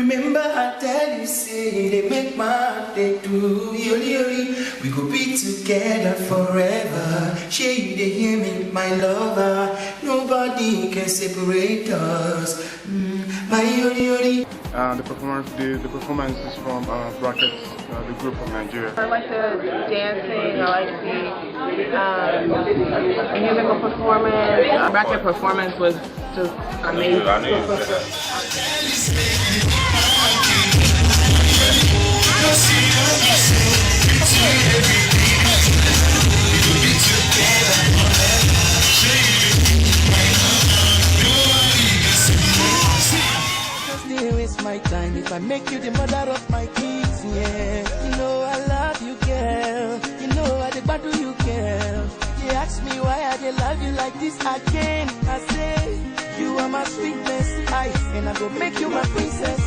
Remember I tell you, say they make my day do. We go be together forever. Share you they hear me, my lover. Nobody can separate us. My yoli. The performance is from Brackets, the group from Nigeria. I like the dancing. I like the musical performance. Bracket performance was just amazing. Waste my time if I make you the mother of my kids, yeah. You know I love you, girl. You know I did bad do you, girl. They ask me why I did love you like this again. I say you are my sweetness, and I go make you my princess.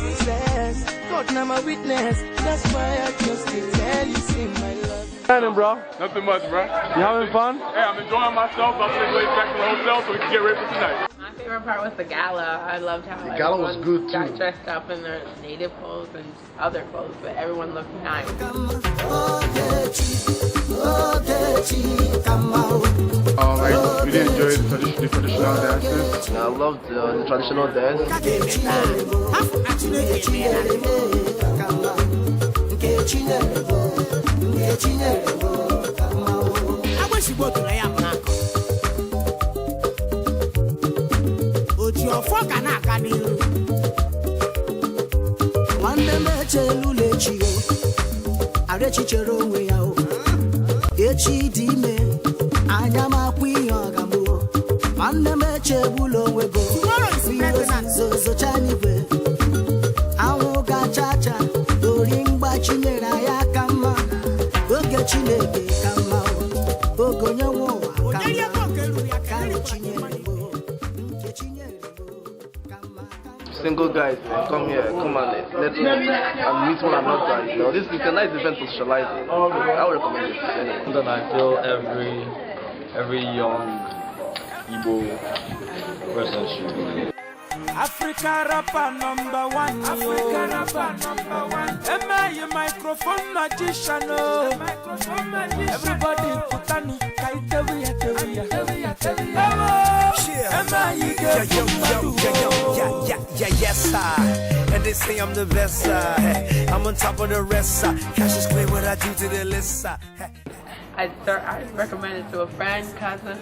God, now my witness. That's why I just can't tell you, see my love. Happening, bro? Nothing much, bro. You having fun? Hey, I'm enjoying myself. I'm gonna go back to the hotel so we can get ready for tonight. My favorite part was the gala. I loved how the gala was good too. Got dressed up in their native clothes and other clothes, but everyone looked nice. Alright, we did enjoy the traditional dances. I loved the traditional dance. I wish you go to the One Lulechio, Arechichero, Echi Dime, Anyama Quiyagamo, Manemeche Bulo Wego, so Chanibe, Awoga Chacha, Doring Bachinera Yakama, Boga Chineke, Kama, Bogonya, Single guys, come here, come on, let's meet one another. You know, this is a nice event to socialize. I would recommend it. Anyway. And I feel every young Igbo person should. Africa rapper number one. Africa rapper number one. Am I a microphone magician? Everybody put on it. Yes, and they say I'm the best. I'm on top of the rest. Cash is clear what I do to the list. I recommend it to a friend, cousin.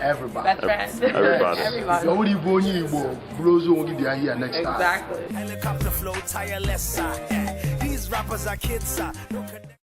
Everybody. Best friend. Everybody. Everybody. Nobody born Igbo. Blows won't get here next time. Exactly. Helicopter flow tireless. These rappers are kids.